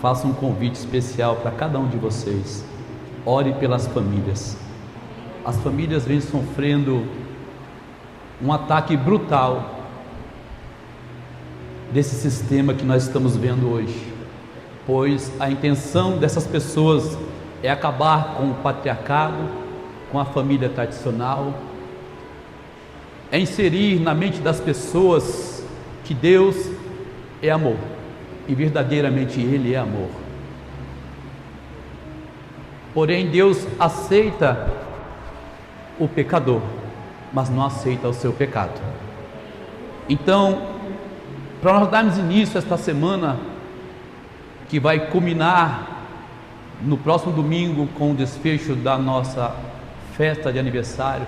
faço um convite especial para cada um de vocês. Ore pelas famílias. As famílias vêm sofrendo um ataque brutal desse sistema que nós estamos vendo hoje, pois a intenção dessas pessoas é acabar com o patriarcado, com a família tradicional, é inserir na mente das pessoas que Deus é amor e verdadeiramente Ele é amor. Porém, Deus aceita o pecador, mas não aceita o seu pecado. Então, para nós darmos início a esta semana, que vai culminar no próximo domingo com o desfecho da nossa festa de aniversário,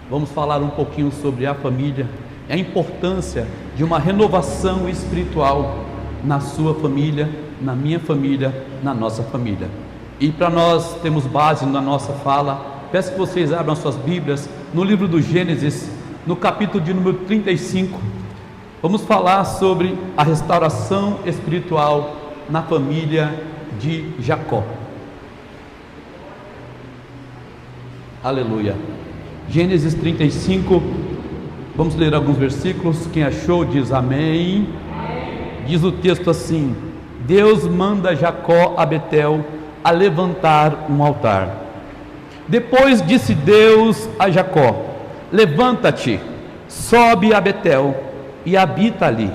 vamos falar um pouquinho sobre a família, a importância de uma renovação espiritual na sua família, na minha família, na nossa família. E para nós termos base na nossa fala, peço que vocês abram suas Bíblias no livro do Gênesis, no capítulo de número 35. Vamos falar sobre a restauração espiritual na família de Jacó. Aleluia. Gênesis 35, vamos ler alguns versículos. Quem achou diz amém. Diz o texto assim: Deus manda Jacó a Betel a levantar um altar. Depois disse Deus a Jacó: levanta-te, sobe a Betel e habita ali.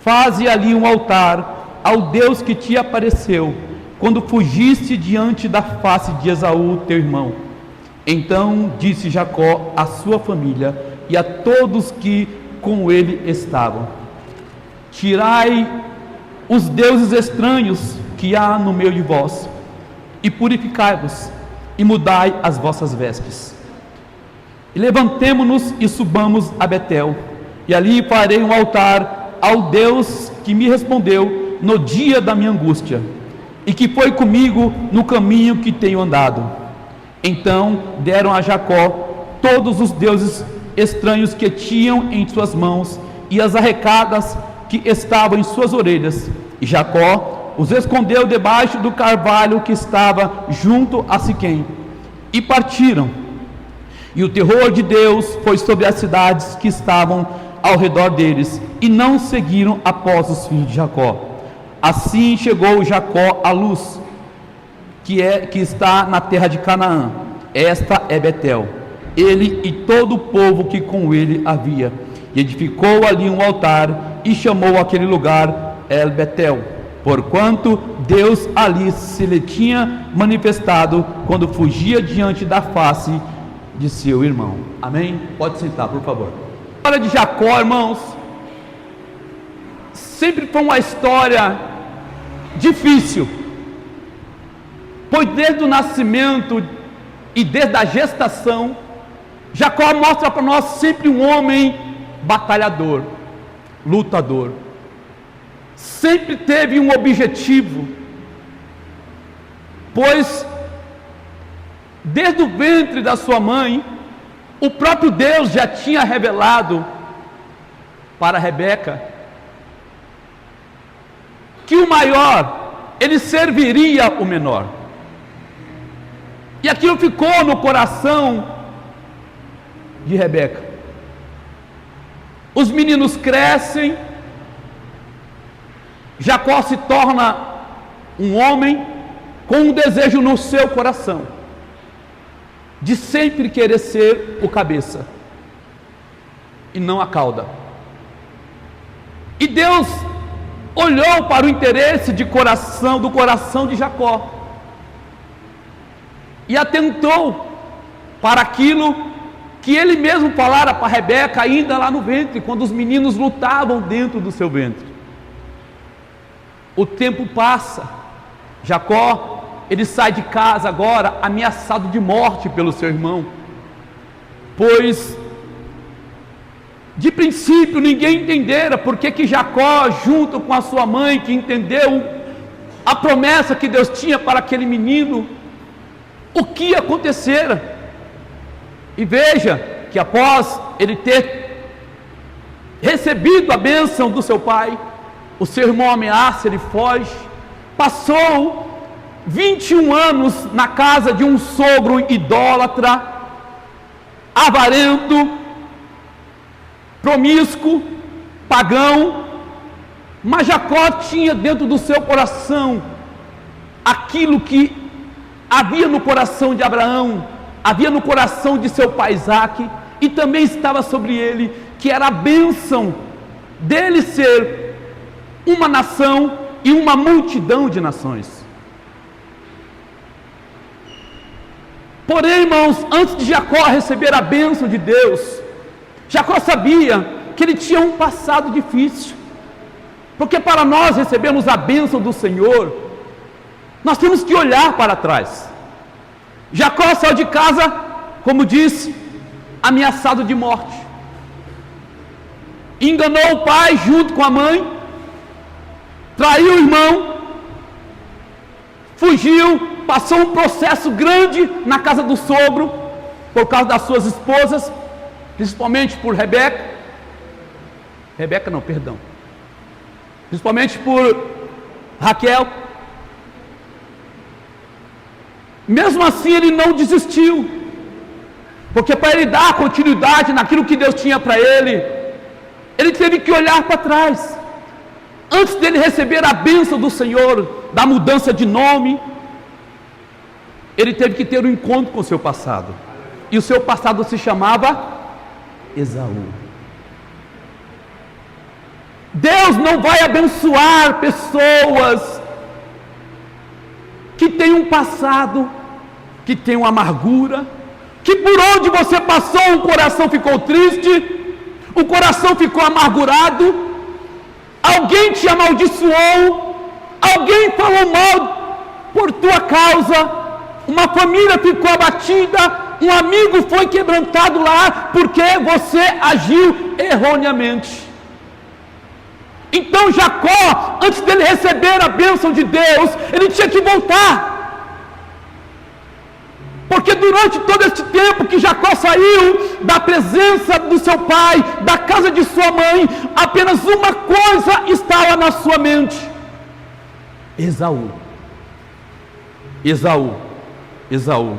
Faze ali um altar ao Deus que te apareceu quando fugiste diante da face de Esaú teu irmão. Então disse Jacó à sua família e a todos que com ele estavam: tirai os deuses estranhos que há no meio de vós, e purificai-vos, e mudai as vossas vestes. E levantemo-nos e subamos a Betel, e ali farei um altar ao Deus que me respondeu no dia da minha angústia, e que foi comigo no caminho que tenho andado. Então deram a Jacó todos os deuses estranhos que tinham em suas mãos, e as arrecadas que estavam em suas orelhas, e Jacó os escondeu debaixo do carvalho que estava junto a Siquém, e partiram. E o terror de Deus foi sobre as cidades que estavam ao redor deles, e não seguiram após os filhos de Jacó. Assim chegou Jacó à luz, que está na terra de Canaã. Esta é Betel, ele e todo o povo que com ele havia. E edificou ali um altar, e chamou aquele lugar El Betel, porquanto Deus ali se lhe tinha manifestado quando fugia diante da face de seu irmão. Amém? Pode sentar, por favor. A história de Jacó, irmãos, sempre foi uma história difícil, pois desde o nascimento e desde a gestação, Jacó mostra para nós sempre um homem batalhador, lutador. Sempre teve um objetivo, pois desde o ventre da sua mãe, o próprio Deus já tinha revelado para Rebeca que o maior, ele serviria o menor. E aquilo ficou no coração de Rebeca. Os meninos crescem, Jacó se torna um homem com um desejo no seu coração, de sempre querer ser o cabeça, e não a cauda. E Deus olhou para o interesse do coração de Jacó, e atentou para aquilo que ele mesmo falara para Rebeca ainda lá no ventre, quando os meninos lutavam dentro do seu ventre. O tempo passa, Jacó, ele sai de casa agora ameaçado de morte pelo seu irmão, pois de princípio ninguém entendera porque que Jacó, junto com a sua mãe, que entendeu a promessa que Deus tinha para aquele menino, o que acontecera. E veja que após ele ter recebido a bênção do seu pai, o seu irmão ameaça, ele foge, passou 21 anos na casa de um sogro idólatra, avarento, promíscuo, pagão, mas Jacó tinha dentro do seu coração aquilo que havia no coração de Abraão, havia no coração de seu pai Isaque, e também estava sobre ele, que era a bênção dele ser uma nação e uma multidão de nações. Porém, irmãos, antes de Jacó receber a bênção de Deus, Jacó sabia que ele tinha um passado difícil, porque para nós recebermos a bênção do Senhor, nós temos que olhar para trás. Jacó saiu de casa, como disse, ameaçado de morte, enganou o pai junto com a mãe, traiu o irmão, fugiu, passou um processo grande na casa do sogro, por causa das suas esposas, principalmente por principalmente por Raquel. Mesmo assim ele não desistiu, porque para ele dar continuidade naquilo que Deus tinha para ele teve que olhar para trás. Antes dele receber a bênção do Senhor, da mudança de nome, ele teve que ter um encontro com o seu passado, e o seu passado se chamava Esaú. Deus não vai abençoar pessoas que têm um passado, que têm uma amargura, que por onde você passou o coração ficou triste, o coração ficou amargurado, alguém te amaldiçoou, alguém falou mal por tua causa, uma família ficou abatida, um amigo foi quebrantado lá, porque você agiu erroneamente. Então Jacó, antes dele receber a bênção de Deus, ele tinha que voltar, porque durante todo este tempo que Jacó saiu da presença do seu pai, da casa de sua mãe, apenas uma coisa estava na sua mente: Esaú, Esaú, Esaú,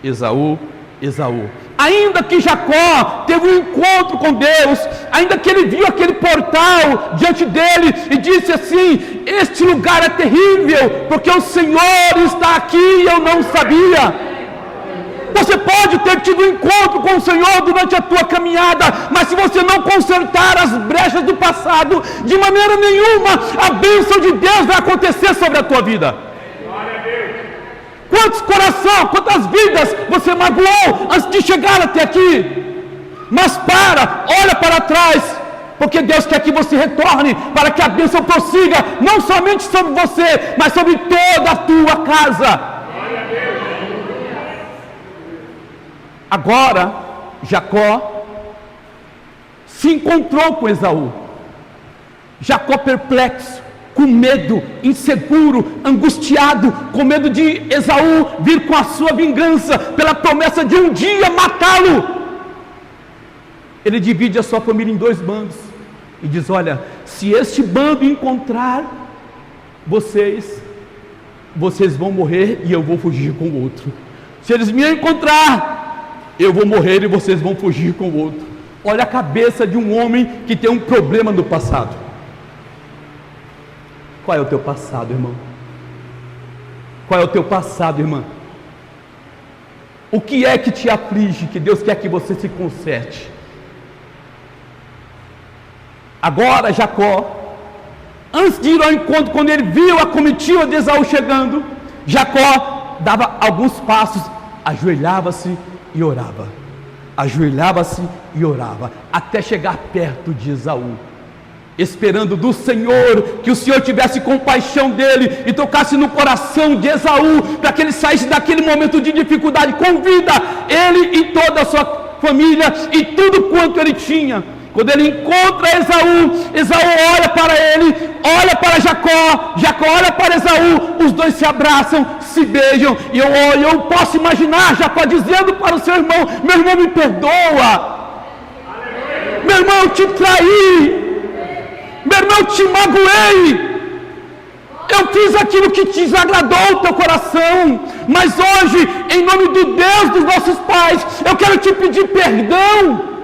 Esaú, Esaú. Ainda que Jacó teve um encontro com Deus, ainda que ele viu aquele portal diante dele e disse assim: este lugar é terrível, porque o Senhor está aqui e eu não sabia. Você pode ter tido um encontro com o Senhor durante a tua caminhada, mas se você não consertar as brechas do passado, de maneira nenhuma a bênção de Deus vai acontecer sobre a tua vida. Quantos corações, quantas vidas você magoou antes de chegar até aqui? Mas olha para trás, porque Deus quer que você retorne, para que a bênção prossiga, não somente sobre você, mas sobre toda a tua casa. Agora, Jacó se encontrou com Esaú. Jacó perplexo, com medo, inseguro, angustiado, com medo de Esaú vir com a sua vingança, pela promessa de um dia matá-lo. Ele divide a sua família em 2 bandos, e diz: olha, se este bando encontrar vocês vão morrer e eu vou fugir com o outro. Se eles me encontrar, eu vou morrer e vocês vão fugir com o outro. Olha a cabeça de um homem que tem um problema no passado. Qual é o teu passado, irmão? Qual é o teu passado, irmã? O que é que te aflige, que Deus quer que você se conserte? Agora Jacó, antes de ir ao encontro, quando ele viu a comitiva de Esaú chegando, Jacó dava alguns passos, ajoelhava-se e orava, ajoelhava-se e orava, até chegar perto de Esaú, esperando do Senhor, que o Senhor tivesse compaixão dele, e tocasse no coração de Esaú, para que ele saísse daquele momento de dificuldade com vida, ele e toda a sua família, e tudo quanto ele tinha. Quando ele encontra Esaú olha para ele, olha para Jacó olha para Esaú, os dois se abraçam, se beijam, e eu posso imaginar Jacó dizendo para o seu irmão: meu irmão, me perdoa, meu irmão, eu te traí, meu irmão, eu te magoei, eu fiz aquilo que te desagradou o teu coração, mas hoje, em nome do Deus dos nossos pais, eu quero te pedir perdão,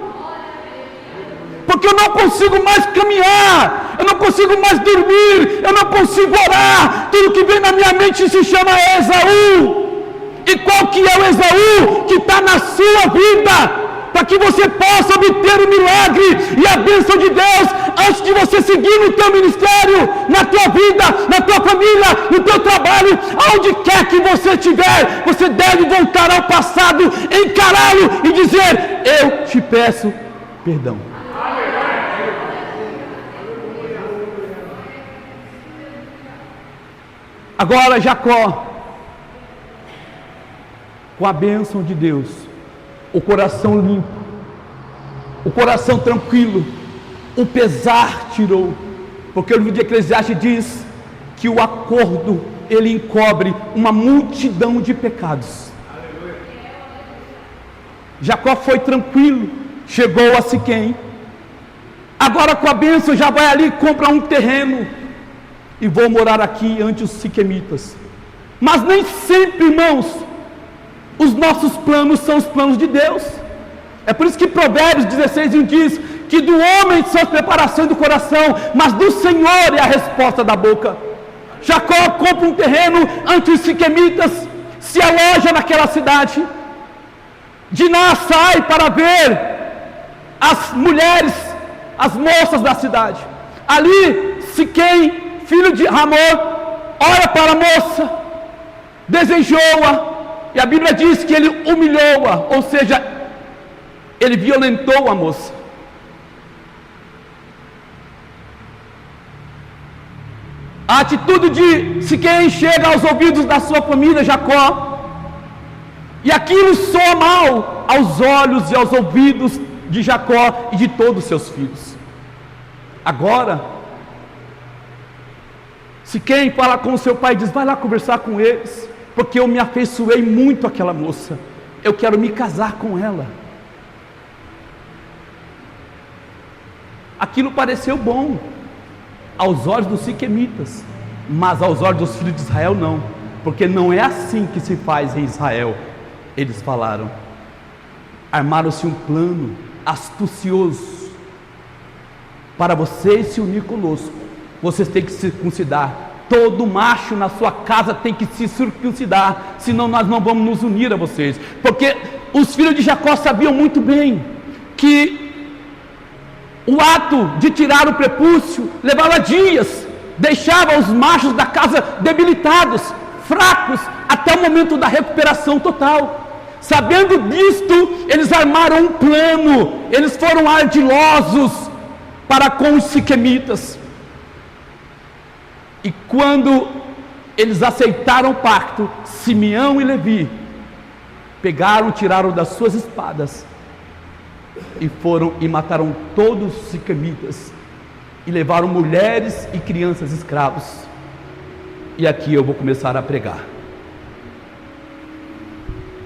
porque eu não consigo mais caminhar, eu não consigo mais dormir, eu não consigo orar, tudo que vem na minha mente se chama Esaú. E qual que é o Esaú que está na sua vida? Para que você possa obter o milagre e a bênção de Deus, antes de você seguir no teu ministério, na tua vida, na tua família, no teu trabalho, aonde quer que você estiver, você deve voltar ao passado, encará-lo e dizer: eu te peço perdão. Agora Jacó, com a bênção de Deus, o coração limpo, o coração tranquilo, o pesar tirou, porque o livro de Eclesiastes diz que o acordo, ele encobre uma multidão de pecados. Jacó foi tranquilo, chegou a Siquém, agora com a bênção já vai ali, compra um terreno, e vou morar aqui ante os siquemitas. Mas nem sempre, irmãos, os nossos planos são os planos de Deus. É por isso que Provérbios 16:1 diz que do homem são as preparações do coração, mas do Senhor é a resposta da boca. Jacó compra um terreno ante os siquemitas, se aloja naquela cidade. Diná sai para ver as mulheres, as moças da cidade. Ali, Siquém, filho de Hamor, olha para a moça, desejou-a, e a Bíblia diz que ele humilhou-a, ou seja, ele violentou a moça. A atitude de Siquém chega aos ouvidos da sua família, Jacó, e aquilo soa mal aos olhos e aos ouvidos de Jacó e de todos os seus filhos. Agora, Siquém fala com o seu pai e diz: vai lá conversar com eles, porque eu me afeiçoei muito àquela moça, eu quero me casar com ela. Aquilo pareceu bom aos olhos dos siquemitas, mas aos olhos dos filhos de Israel não, porque não é assim que se faz em Israel. Eles falaram, armaram-se um plano astucioso para vocês se unir conosco. Vocês têm que se circuncidar, todo macho na sua casa tem que se circuncidar, senão nós não vamos nos unir a vocês, porque os filhos de Jacó sabiam muito bem que o ato de tirar o prepúcio levava dias, deixava os machos da casa debilitados, fracos, até o momento da recuperação total. Sabendo disto, eles armaram um plano, eles foram ardilosos para com os siquemitas. E quando eles aceitaram o pacto, Simeão e Levi pegaram, tiraram das suas espadas e foram e mataram todos os siquemitas e levaram mulheres e crianças escravos. E aqui eu vou começar a pregar.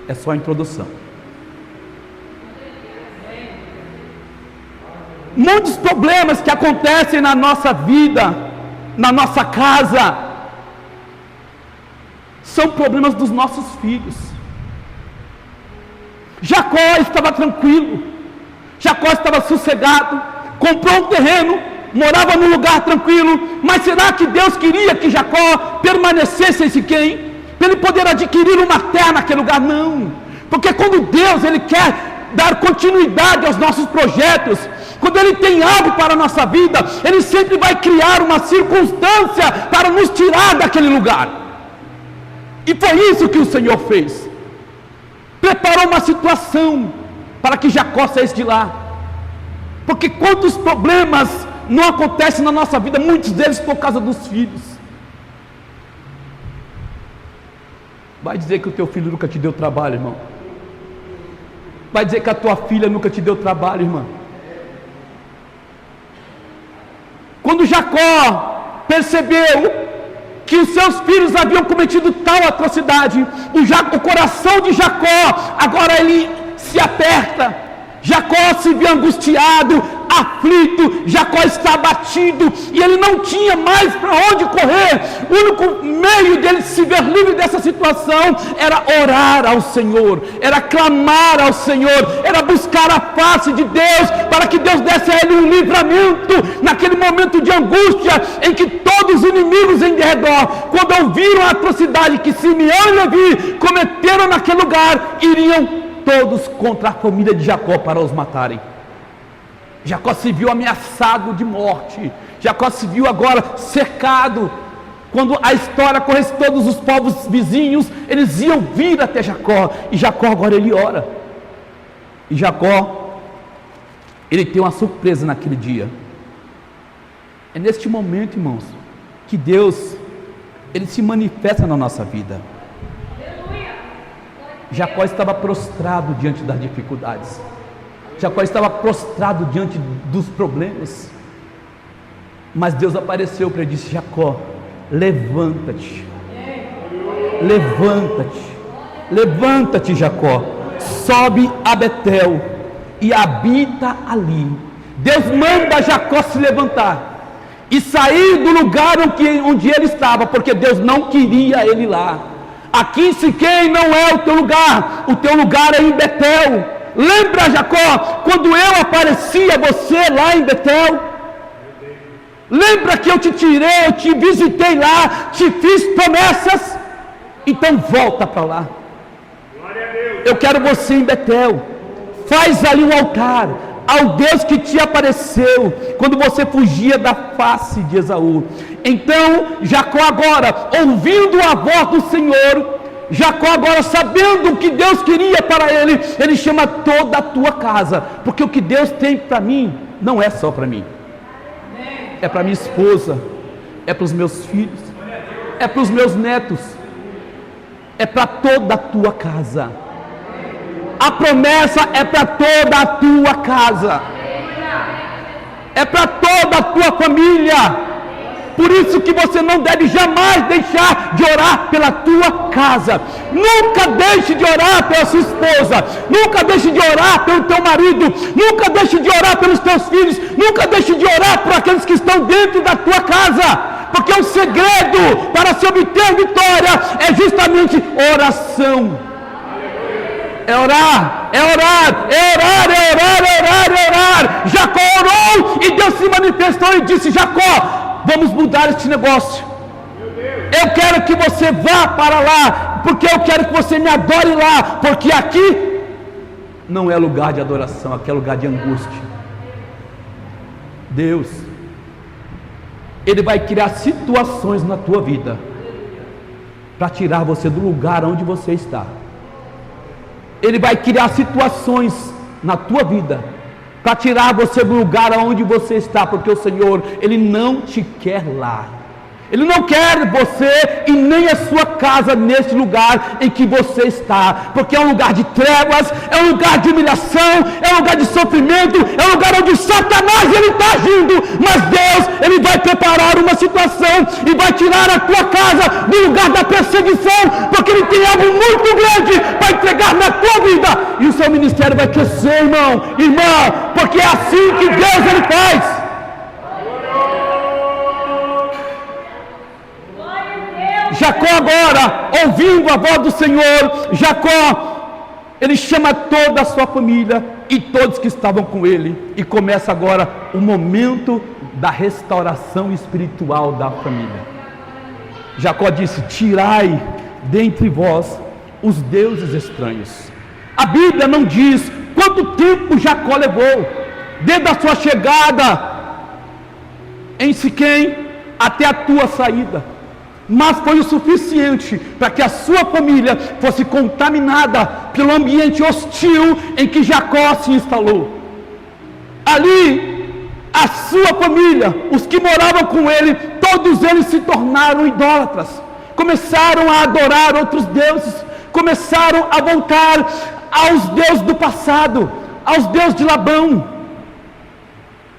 É só a introdução. Muitos problemas que acontecem na nossa vida, na nossa casa, são problemas dos nossos filhos. Jacó estava tranquilo, Jacó estava sossegado, comprou um terreno, morava num lugar tranquilo, mas será que Deus queria que Jacó permanecesse em Siquém, para ele poder adquirir uma terra naquele lugar? Não, porque quando Deus ele quer dar continuidade aos nossos projetos, quando Ele tem algo para a nossa vida, Ele sempre vai criar uma circunstância para nos tirar daquele lugar. E foi isso que o Senhor fez. Preparou uma situação para que Jacó saísse de lá. Porque quantos problemas não acontecem na nossa vida, muitos deles por causa dos filhos. Vai dizer que o teu filho nunca te deu trabalho, irmão. Vai dizer que a tua filha nunca te deu trabalho, irmã. Quando Jacó percebeu que os seus filhos haviam cometido tal atrocidade, o coração de Jacó, agora ele se aperta. Jacó se viu angustiado, aflito, Jacó está abatido, e ele não tinha mais para onde correr. O único meio dele se ver livre dessa situação era orar ao Senhor, era clamar ao Senhor, era buscar a face de Deus, para que Deus desse a ele um livramento, naquele momento de angústia, em que todos os inimigos em redor, quando ouviram a atrocidade que Simeão e Levi cometeram naquele lugar, iriam todos contra a família de Jacó para os matarem. Jacó se viu ameaçado de morte, Jacó se viu agora cercado. Quando a história corresse, todos os povos vizinhos, eles iam vir até Jacó, e Jacó agora ele ora, e Jacó, ele tem uma surpresa naquele dia. É neste momento, irmãos, que Deus, ele se manifesta na nossa vida. Jacó estava prostrado diante das dificuldades, Jacó estava prostrado diante dos problemas, mas Deus apareceu para ele e disse: Jacó, levanta-te, levanta-te, levanta-te, Jacó, sobe a Betel e habita ali. Deus manda Jacó se levantar e sair do lugar onde ele estava, porque Deus não queria ele lá. Aqui em Siquém não é o teu lugar é em Betel. Lembra, Jacó, quando eu apareci a você lá em Betel? Lembra que eu te tirei, eu te visitei lá, te fiz promessas? Então volta para lá. Eu quero você em Betel. Faz ali um altar ao Deus que te apareceu quando você fugia da face de Esaú. Então Jacó agora, ouvindo a voz do Senhor, Jacó agora sabendo o que Deus queria para ele, ele chama toda a tua casa, porque o que Deus tem para mim, não é só para mim, é para minha esposa, é para os meus filhos, é para os meus netos, é para toda a tua casa. A promessa é para toda a tua casa, é para toda a tua família. Por isso que você não deve jamais deixar de orar pela tua casa. Nunca deixe de orar pela sua esposa, nunca deixe de orar pelo teu marido, nunca deixe de orar pelos teus filhos, nunca deixe de orar por aqueles que estão dentro da tua casa, porque o segredo para se obter vitória é justamente oração. É orar, é orar, é orar, é orar, é orar, é orar. Jacó orou e Deus se manifestou e disse: Jacó, vamos mudar este negócio. Eu quero que você vá para lá, porque eu quero que você me adore lá, porque aqui não é lugar de adoração, aqui é lugar de angústia. Deus, Ele vai criar situações na tua vida para tirar você do lugar onde você está. Ele vai criar situações na tua vida para tirar você do lugar onde você está, porque o Senhor, Ele não te quer lá. Ele não quer você e nem a sua casa nesse lugar em que você está, porque é um lugar de trevas, é um lugar de humilhação, é um lugar de sofrimento, é um lugar onde Satanás ele está agindo, mas Deus, Ele vai preparar uma situação e vai tirar a tua casa do lugar da perseguição, porque Ele tem algo muito grande para entregar na tua vida, e o seu ministério vai crescer, irmão, irmã, porque é assim que Deus Ele faz. Jacó agora, ouvindo a voz do Senhor, Jacó, ele chama toda a sua família e todos que estavam com ele, e começa agora o momento da restauração espiritual da família. Jacó disse: tirai dentre vós os deuses estranhos. A Bíblia não diz quanto tempo Jacó levou, desde a sua chegada em Siquém até a tua saída, mas foi o suficiente para que a sua família fosse contaminada pelo ambiente hostil em que Jacó se instalou. Ali, a sua família, os que moravam com ele, todos eles se tornaram idólatras, começaram a adorar outros deuses, começaram a voltar aos deuses do passado, aos deuses de Labão.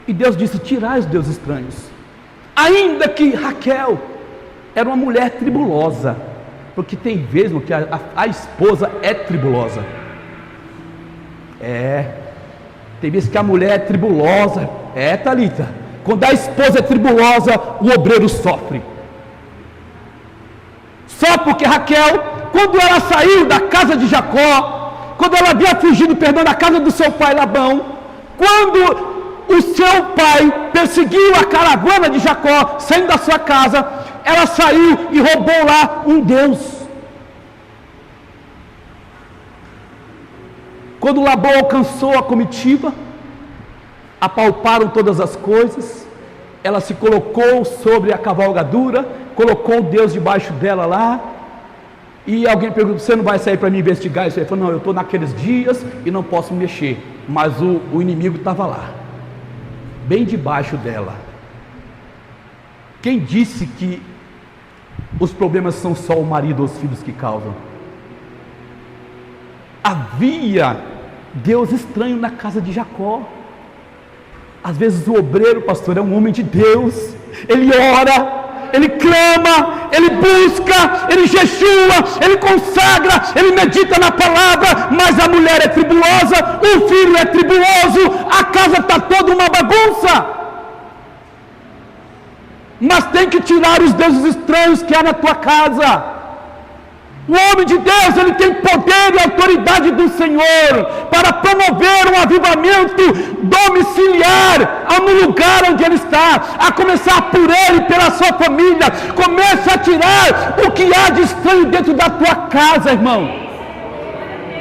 E Deus disse: tirai os deuses estranhos. Ainda que Raquel era uma mulher tribulosa, porque tem vezes que a esposa é tribulosa. Tem vezes que a mulher é tribulosa. Thalita, quando a esposa é tribulosa, o obreiro sofre. Só porque Raquel, quando ela saiu da casa de Jacó, quando ela havia fugido, da casa do seu pai Labão, quando o seu pai perseguiu a caravana de Jacó, saindo da sua casa, ela saiu e roubou lá um Deus. Quando Labão alcançou a comitiva, apalparam todas as coisas, ela se colocou sobre a cavalgadura, colocou o Deus debaixo dela lá, e alguém perguntou: você não vai sair para me investigar isso? Ele falou: não, eu estou naqueles dias e não posso me mexer. Mas o inimigo estava lá, bem debaixo dela. Quem disse que os problemas são só o marido ou os filhos que causam? Havia Deus estranho na casa de Jacó. Às vezes o obreiro, pastor, é um homem de Deus. Ele ora, ele clama, ele busca, ele jejua, ele consagra, ele medita na palavra, mas a mulher é tribulosa, o filho é tribuloso, a casa está toda uma bagunça. Mas tem que tirar os deuses estranhos que há na tua casa. O homem de Deus, ele tem poder e autoridade do Senhor para promover um avivamento domiciliar no lugar onde ele está, a começar por ele, pela sua família. Comece a tirar o que há de estranho dentro da tua casa, irmão.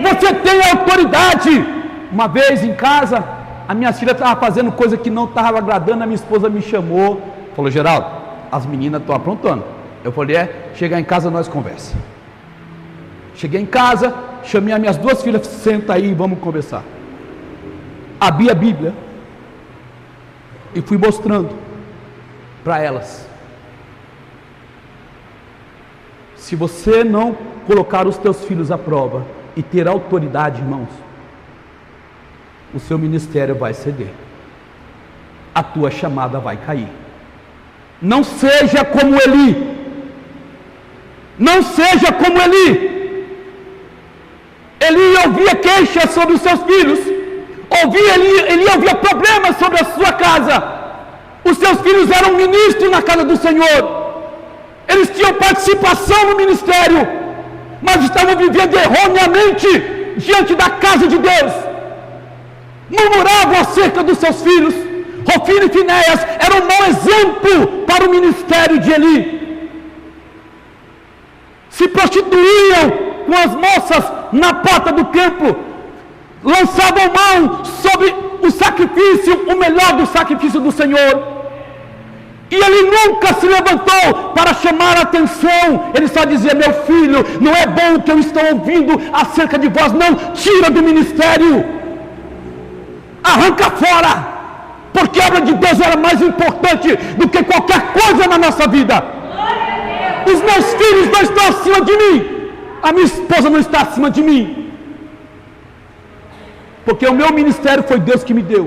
Você tem autoridade. Uma vez em casa, a minha filha estava fazendo coisa que não estava agradando, a minha esposa me chamou, falou: Geraldo, as meninas estão aprontando. Eu falei: chegar em casa nós conversa. Cheguei em casa, chamei as minhas duas filhas: senta aí e vamos conversar. Abri a Bíblia e fui mostrando para elas: se você não colocar os teus filhos à prova e ter autoridade, irmãos, o seu ministério vai ceder, a tua chamada vai cair. Não seja como Eli. Não seja como Eli. Eli ouvia queixas sobre os seus filhos, Eli ouvia problemas sobre a sua casa. Os seus filhos eram ministros na casa do Senhor, eles tinham participação no ministério, mas estavam vivendo erroneamente diante da casa de Deus. Murmuravam acerca dos seus filhos. Hofni e Finéias eram um mau exemplo para o ministério de Eli. Se prostituíam com as moças na porta do templo, lançavam mão sobre o sacrifício, o melhor do sacrifício do Senhor. E ele nunca se levantou para chamar a atenção. Ele só dizia: meu filho, não é bom o que eu estou ouvindo acerca de vós, não, tira do ministério, arranca fora, porque a obra de Deus era mais importante do que qualquer coisa na nossa vida. Os meus filhos não estão acima de mim, a minha esposa não está acima de mim, porque o meu ministério foi Deus que me deu.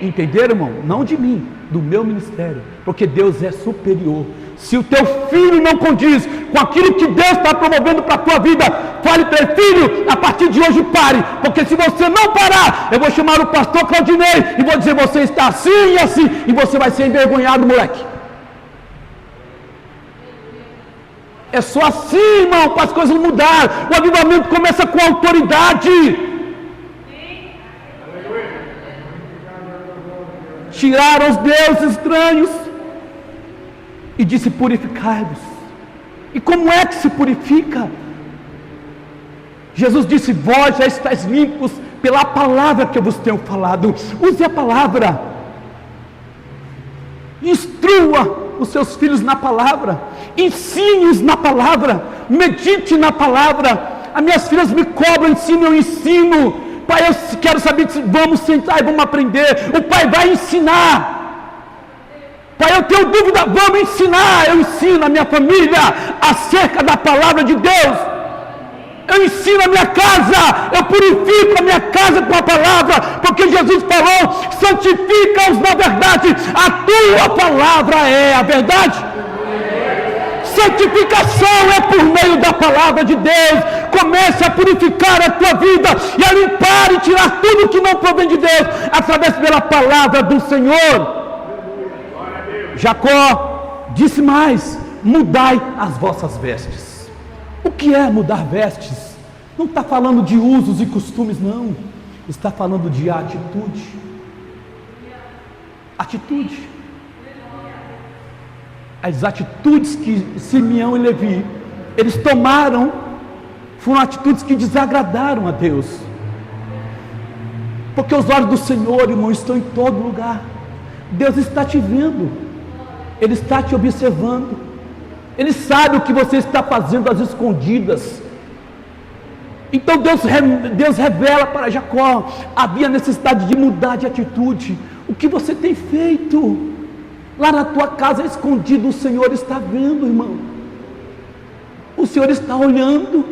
Entenderam, irmão? Não de mim, do meu ministério, porque Deus é superior. Se o teu filho não condiz com aquilo que Deus está promovendo para a tua vida, fale para ele: filho, a partir de hoje pare, porque se você não parar, eu vou chamar o pastor Claudinei e vou dizer: você está assim e assim, e você vai ser envergonhado, moleque. É só assim, irmão, para as coisas mudar. O avivamento começa com autoridade. Tiraram os deuses estranhos e disse: purificai-vos. E como é que se purifica? Jesus disse: vós já estáis limpos pela palavra que eu vos tenho falado. Use a palavra, instrua os seus filhos na palavra, ensine-os na palavra, medite na palavra. As minhas filhas me cobram, ensino, eu ensino. Pai, eu quero saber, vamos sentar e vamos aprender. O pai vai ensinar. Pai, eu tenho dúvida, vamos ensinar. Eu ensino a minha família acerca da palavra de Deus. Eu ensino a minha casa, eu purifico a minha casa com a palavra, porque Jesus falou: santifica-os na verdade, a tua palavra é a verdade. Santificação é por meio da palavra de Deus. comece a purificar a tua vida e a limpar e tirar tudo que não provém de Deus, através pela palavra do Senhor. Jacó disse mais: mudai as vossas vestes. O que é mudar vestes? Não está falando de usos e costumes, não. Está falando de atitude. Atitude. As atitudes que Simeão e Levi, eles tomaram, foram atitudes que desagradaram a Deus. Porque os olhos do Senhor, irmão, estão em todo lugar. Deus está te vendo. Ele está te observando. Ele sabe o que você está fazendo às escondidas. Então Deus revela para Jacó: havia necessidade de mudar de atitude. O que você tem feito? Lá na tua casa escondido, o Senhor está vendo, irmão. O Senhor está olhando.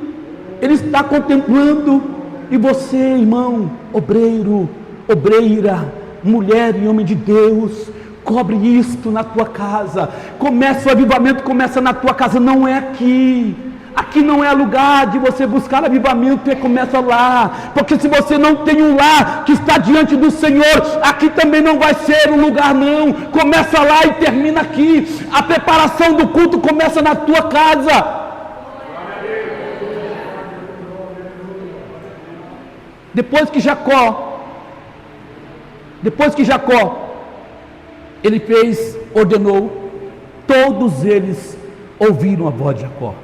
Ele está contemplando. E você, irmão, obreiro, obreira, mulher e homem de Deus, cobre isto na tua casa. Começa o avivamento, começa na tua casa, não é aqui. Aqui não é lugar de você buscar avivamento, começa lá. Porque se você não tem um lar que está diante do Senhor, aqui também não vai ser um lugar, não. Começa lá e termina aqui. A preparação do culto começa na tua casa. Depois que Jacó, ele ordenou, todos eles ouviram a voz de Jacó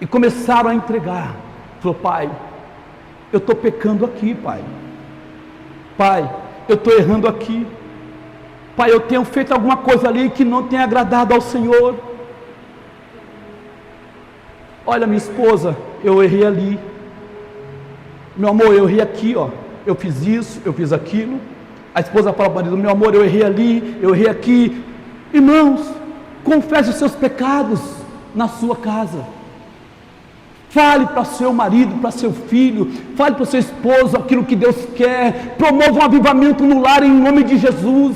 e começaram a entregar. Falou: pai, eu estou pecando aqui, pai. Pai, eu estou errando aqui. Pai, eu tenho feito alguma coisa ali que não tem agradado ao Senhor. Olha, minha esposa, eu errei ali. Meu amor, eu errei aqui, ó. Eu fiz isso, eu fiz aquilo. A esposa fala para o marido: meu amor, eu errei ali, eu errei aqui. Irmãos, confesse os seus pecados na sua casa. Fale para seu marido, para seu filho, fale para o seu esposo aquilo que Deus quer. Promova um avivamento no lar em nome de Jesus,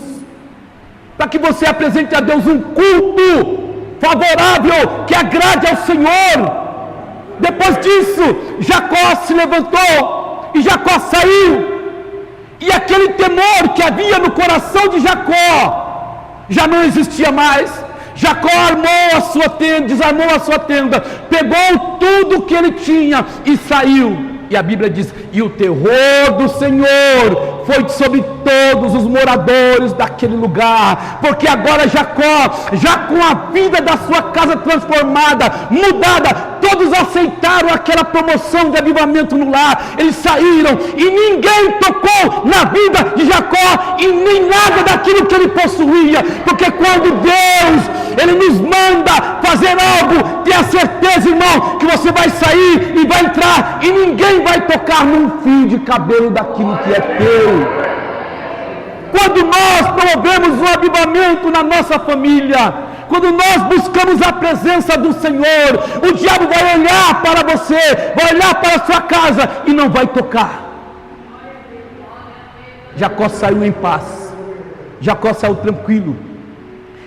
para que você apresente a Deus um culto favorável, que agrade ao Senhor. Depois disso, Jacó se levantou e Jacó saiu, e aquele temor que havia no coração de Jacó já não existia mais. Jacó armou a sua tenda, desarmou a sua tenda, pegou tudo que ele tinha e saiu. E a Bíblia diz: e o terror do Senhor foi sobre todos os moradores daquele lugar, porque agora Jacó, já com a vida da sua casa transformada, mudada, todos aceitaram aquela promoção de avivamento no lar. Eles saíram e ninguém tocou na vida de Jacó e nem nada daquilo que ele possuía, porque quando Deus Ele nos manda fazer algo, tenha certeza, irmão, que você vai sair e vai entrar e ninguém vai tocar num fio de cabelo daquilo que é teu. Quando nós promovemos um avivamento na nossa família, quando nós buscamos a presença do Senhor, o diabo vai olhar para você, vai olhar para a sua casa e não vai tocar. Jacó saiu em paz, Jacó saiu tranquilo,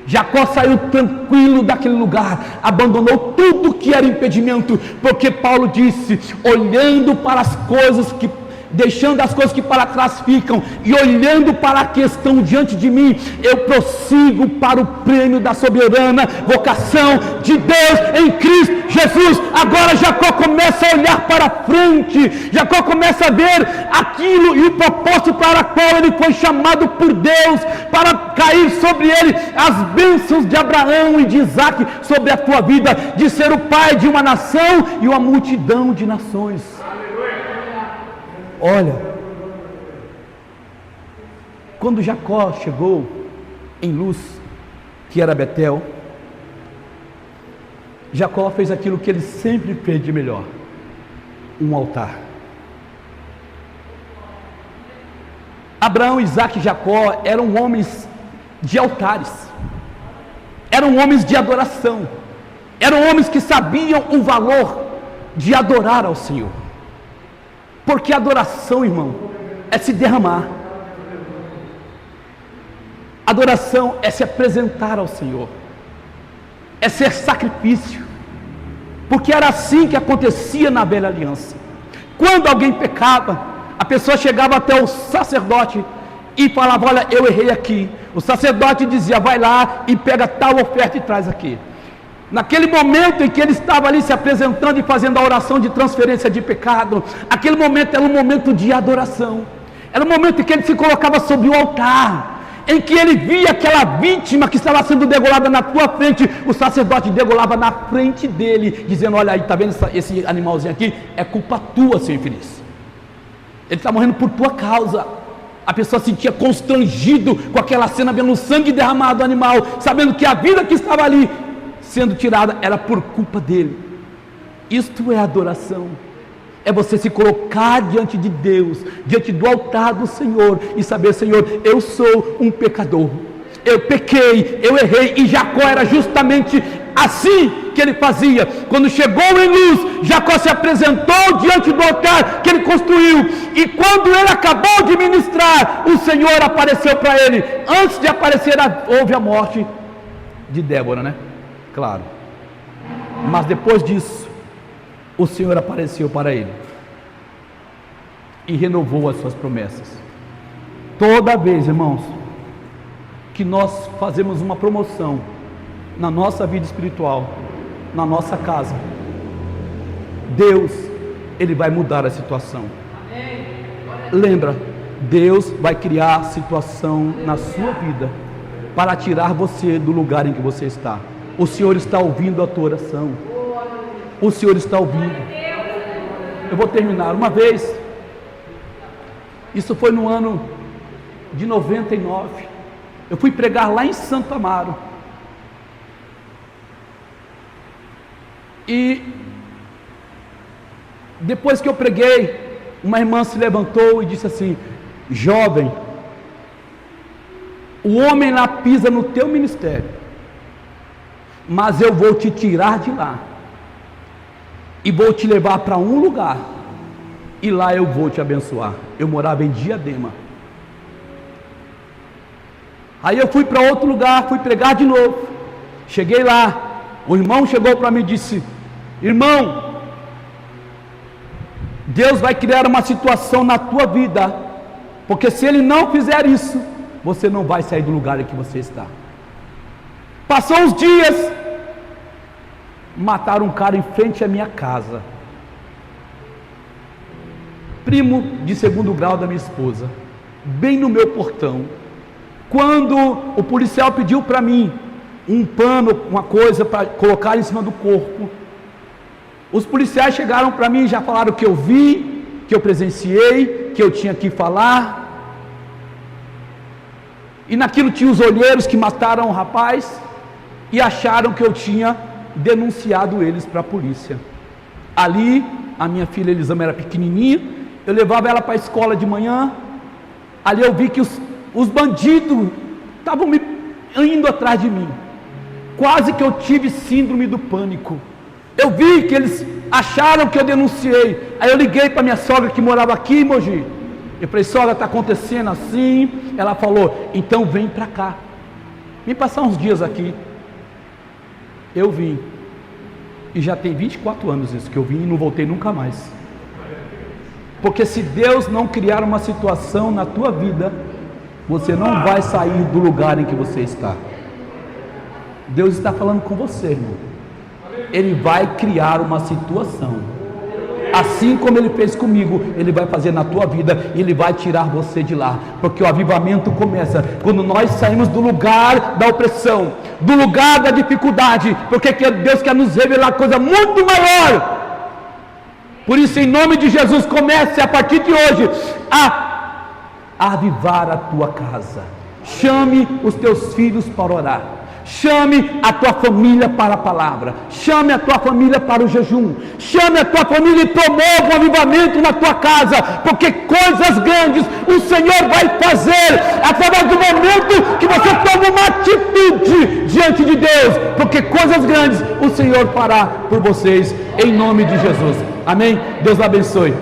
Jacó saiu tranquilo daquele lugar, abandonou tudo que era impedimento, porque Paulo disse: olhando para as coisas que, deixando as coisas que para trás ficam e olhando para a questão diante de mim, eu prossigo para o prêmio da soberana vocação de Deus em Cristo Jesus. Agora Jacó começa a olhar para frente, Jacó começa a ver aquilo e o propósito para o qual ele foi chamado por Deus, para cair sobre ele as bênçãos de Abraão e de Isaac sobre a tua vida, de ser o pai de uma nação e uma multidão de nações. Olha, quando Jacó chegou em Luz, que era Betel, Jacó fez aquilo que ele sempre fez de melhor: um altar. Abraão, Isaac e Jacó eram homens de altares, eram homens de adoração, eram homens que sabiam o valor de adorar ao Senhor. Porque adoração, irmão, é se derramar. Adoração é se apresentar ao Senhor, é ser sacrifício. porque era assim que acontecia na velha aliança. Quando alguém pecava, a pessoa chegava até o sacerdote e falava: olha, eu errei aqui. O sacerdote dizia: vai lá e pega tal oferta e traz aqui. Naquele momento em que ele estava ali se apresentando e fazendo a oração de transferência de pecado, aquele momento era um momento de adoração, era um momento em que ele se colocava sobre o altar, em que ele via aquela vítima que estava sendo degolada na tua frente. O sacerdote degolava na frente dele, dizendo: olha aí, está vendo esse animalzinho aqui? É culpa tua, seu infeliz, ele está morrendo por tua causa. A pessoa se sentia constrangido com aquela cena, vendo o sangue derramado do animal, sabendo que a vida que estava ali sendo tirada era por culpa dele. Isto é adoração, é você se colocar diante de Deus, diante do altar do Senhor, e saber: Senhor, eu sou um pecador, eu pequei, eu errei. E Jacó era justamente assim que ele fazia. Quando chegou em Luz, Jacó se apresentou diante do altar que ele construiu, e quando ele acabou de ministrar, o Senhor apareceu para ele. Antes de aparecer, houve a morte de Débora, né? Claro, mas depois disso, o Senhor apareceu para ele e renovou as suas promessas. Toda vez, irmãos, que nós fazemos uma promoção na nossa vida espiritual, na nossa casa, Deus, Ele vai mudar a situação. Lembra, Deus vai criar situação na sua vida para tirar você do lugar em que você está. O Senhor está ouvindo a tua oração. O Senhor está ouvindo. Eu vou terminar. Uma vez, isso foi no ano de 99, eu fui pregar lá em Santo Amaro, e depois que eu preguei, uma irmã se levantou e disse assim: jovem, o homem lá pisa no teu ministério, mas eu vou te tirar de lá e vou te levar para um lugar, e lá eu vou te abençoar. Eu morava em Diadema. Aí eu fui para outro lugar, fui pregar de novo. Cheguei lá, o irmão chegou para mim e disse: irmão, Deus vai criar uma situação na tua vida, porque se Ele não fizer isso, você não vai sair do lugar em que você está. Passou uns dias, mataram um cara em frente à minha casa, primo de segundo grau da minha esposa, bem no meu portão. Quando o policial pediu para mim um pano, uma coisa para colocar em cima do corpo, os policiais chegaram para mim e já falaram que eu vi, que eu presenciei, que eu tinha que falar. E naquilo tinha os olheiros que mataram o rapaz e acharam que eu tinha denunciado eles para a polícia. Ali, a minha filha Elisama era pequenininha, eu levava ela para a escola de manhã. Ali eu vi que os bandidos estavam indo atrás de mim. Quase que eu tive síndrome do pânico. Eu vi que eles acharam que eu denunciei. Aí eu liguei para minha sogra que morava aqui em Mogi. Eu falei: sogra, está acontecendo assim. Ela falou: então vem para cá, vem passar uns dias aqui. Eu vim, e já tem 24 anos isso que eu vim e não voltei nunca mais. Porque se Deus não criar uma situação na tua vida, você não vai sair do lugar em que você está. Deus está falando com você, irmão. Ele vai criar uma situação, assim como Ele fez comigo, Ele vai fazer na tua vida, e Ele vai tirar você de lá, porque o avivamento começa quando nós saímos do lugar da opressão, do lugar da dificuldade, porque Deus quer nos revelar coisa muito maior. Por isso, em nome de Jesus, comece a partir de hoje a avivar a tua casa. Chame os teus filhos para orar. Chame a tua família para a palavra. Chame a tua família para o jejum. Chame a tua família e promova um avivamento na tua casa, porque coisas grandes o Senhor vai fazer através do momento que você toma uma atitude diante de Deus, porque coisas grandes o Senhor fará por vocês, em nome de Jesus. Amém? Deus abençoe.